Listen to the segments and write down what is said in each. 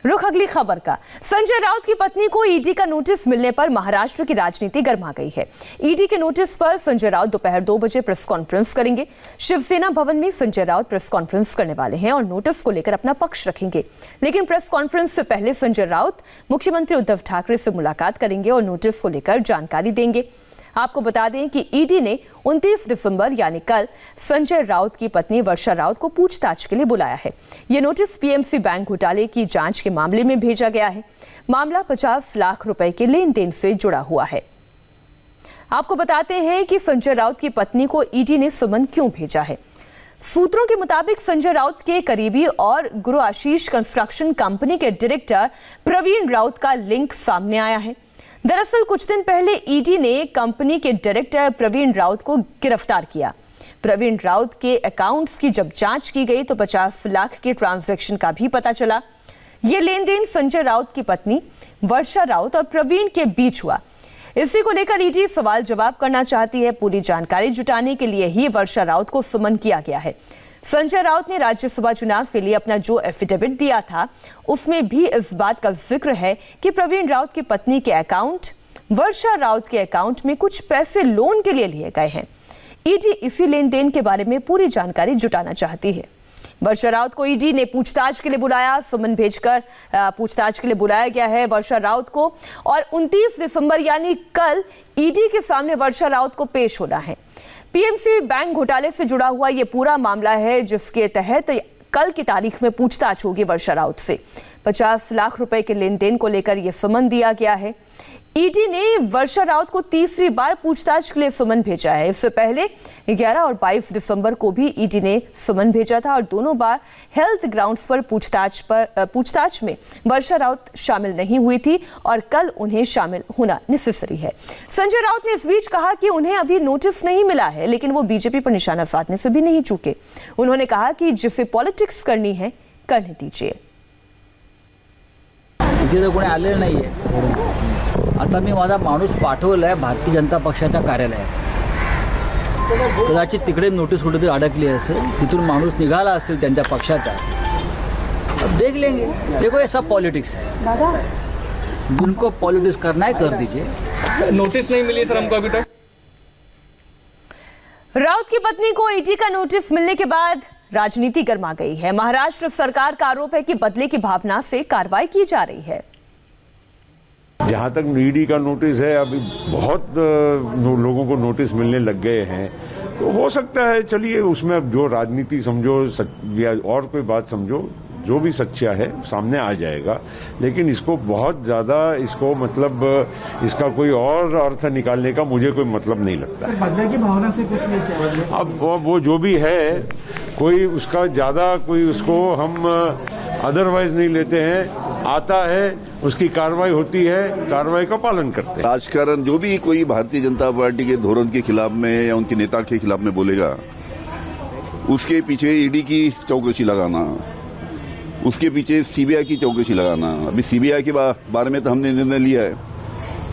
रुख अगली खबर का। संजय राउत की पत्नी को ईडी का नोटिस मिलने पर महाराष्ट्र की राजनीति गर्मा गई है। ईडी के नोटिस पर संजय राउत दोपहर 2 बजे प्रेस कॉन्फ्रेंस करेंगे। शिवसेना भवन में संजय राउत प्रेस कॉन्फ्रेंस करने वाले हैं और नोटिस को लेकर अपना पक्ष रखेंगे। लेकिन प्रेस कॉन्फ्रेंस से पहले संजय राउत मुख्यमंत्री उद्धव ठाकरे से मुलाकात करेंगे और नोटिस को लेकर जानकारी देंगे। आपको बता दें कि ईडी ने 29 दिसंबर यानी कल संजय राउत की पत्नी वर्षा राउत को पूछताछ के लिए बुलाया है। यह नोटिस पीएमसी बैंक घोटाले की जांच के मामले में भेजा गया है। मामला 50 लाख रुपए के लेन देन से जुड़ा हुआ है। आपको बताते हैं कि संजय राउत की पत्नी को ईडी ने समन क्यों भेजा है। सूत्रों के मुताबिक संजय राउत के करीबी और गुरु आशीष कंस्ट्रक्शन कंपनी के डायरेक्टर प्रवीण राउत का लिंक सामने आया है। दरअसल कुछ दिन पहले ईडी ने कंपनी के डायरेक्टर प्रवीण राउत को गिरफ्तार किया। प्रवीण राउत के अकाउंट्स की जब जांच की गई तो 50 लाख के ट्रांजैक्शन का भी पता चला। यह लेन देन संजय राउत की पत्नी वर्षा राउत और प्रवीण के बीच हुआ। इसी को लेकर ईडी सवाल जवाब करना चाहती है। पूरी जानकारी जुटाने के लिए ही वर्षा राउत को सुमन किया गया है। संजय राउत ने राज्यसभा चुनाव के लिए अपना जो एफिडेविट दिया था उसमें भी इस बात का जिक्र है कि प्रवीण राउत की पत्नी के अकाउंट वर्षा राउत के अकाउंट में कुछ पैसे लोन के लिए लिए गए हैं। ईडी इसी लेन देन के बारे में पूरी जानकारी जुटाना चाहती है। वर्षा राउत को ईडी ने पूछताछ के लिए बुलाया। सुमन भेजकर पूछताछ के लिए बुलाया गया है वर्षा राउत को और 29 दिसंबर यानी कल ईडी के सामने वर्षा राउत को पेश होना है। पीएमसी बैंक घोटाले से जुड़ा हुआ यह पूरा मामला है जिसके तहत कल की तारीख में पूछताछ होगी वर्षा राउत से। 50 लाख रुपए के लेन देन को लेकर यह समन दिया गया है। ईडी ने वर्षा राउत को तीसरी बार पूछताछ के लिए समन भेजा है। इससे पहले 11 और 22 दिसंबर को भी ईडी ने समन भेजा था और दोनों बार हेल्थ ग्राउंड्स पर पूछताछ में वर्षा राउत शामिल नहीं हुई थी और कल उन्हें शामिल होना नेसेसरी है। संजय राउत ने इस बीच कहा कि उन्हें अभी नोटिस नहीं मिला है, लेकिन वो बीजेपी पर निशाना साधने से भी नहीं चूके। उन्होंने कहा कि जिसे पॉलिटिक्स करनी है करने दीजिए। आले नाहीये। आता मी माझा माणूस पाठवलाय भारतीय जनता पक्षाच्या कार्यालयात। कदाचित तिकडे नोटीस कुठेतरी अडकली असेल, तिथून माणूस निघाला असेल त्यांच्या पक्षाचा। अब देख लेंगे। देखो ये सब पॉलिटिक्स है। जिनको पॉलिटिक्स करना है कर दीजिए। नोटिस नहीं मिली सर हमको अभी तक। राउत की पत्नी को ईडी का नोटिस मिलने के बाद राजनीति गर्मा गई है। महाराष्ट्र सरकार का आरोप है कि बदले की भावना से कार्रवाई की जा रही है। जहाँ तक ईडी का नोटिस है, अभी बहुत लोगों को नोटिस मिलने लग गए हैं, तो हो सकता है चलिए उसमें अब जो राजनीति समझो या और कोई बात समझो, जो भी सच्चा है सामने आ जाएगा। लेकिन इसको बहुत ज़्यादा मतलब इसका कोई और अर्थ निकालने का मुझे कोई मतलब नहीं लगता है। बदले की भावना से कुछ नहीं किया। अब वो जो भी है, कोई उसका ज़्यादा कोई उसको हम अदरवाइज नहीं लेते हैं। आता है, उसकी कार्रवाई होती है, कार्रवाई का पालन करते हैं। राजकारण जो भी कोई भारतीय जनता पार्टी के धोरण के खिलाफ में या उनके नेता के खिलाफ में बोलेगा, उसके पीछे ईडी की चौकसी लगाना, उसके पीछे सीबीआई की चौकसी लगाना। अभी सीबीआई के बारे में तो हमने निर्णय लिया है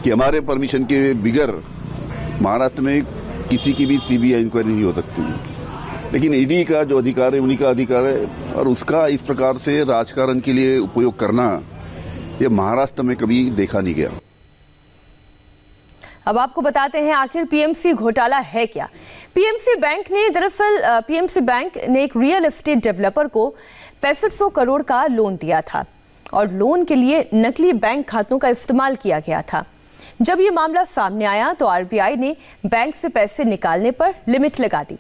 कि हमारे परमिशन के बिगर महाराष्ट्र में किसी की भी सीबीआई इंक्वायरी नहीं हो सकती। लेकिन ईडी का जो अधिकार है उन्हीं का अधिकार है और उसका इस प्रकार से राजकारण के लिए उपयोग करना ये महाराष्ट्र में कभी देखा नहीं गया। अब आपको बताते हैं आखिर पीएमसी घोटाला है क्या। पीएमसी बैंक ने एक रियल एस्टेट डेवलपर को 6500 करोड़ का लोन दिया था और लोन के लिए नकली बैंक खातों का इस्तेमाल किया गया था। जब ये मामला सामने आया तो आरबीआई ने बैंक से पैसे निकालने पर लिमिट लगा दी।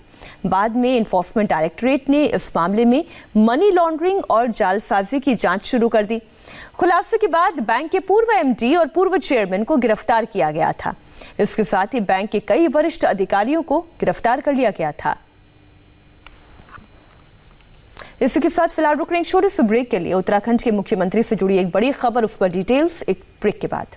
बाद में एनफोर्समेंट डायरेक्टरेट ने इस मामले में मनी लॉन्ड्रिंग और जालसाजी की जांच शुरू कर दी। खुलासे के बाद बैंक के पूर्व एमडी और पूर्व चेयरमैन को गिरफ्तार किया गया था। इसके साथ ही बैंक के कई वरिष्ठ अधिकारियों को गिरफ्तार कर लिया गया था। इसी के साथ फिलहाल रुक रहे हैं छोटे से ब्रेक के लिए। उत्तराखंड के मुख्यमंत्री से जुड़ी एक बड़ी खबर, उस पर डिटेल्स एक ब्रेक के बाद।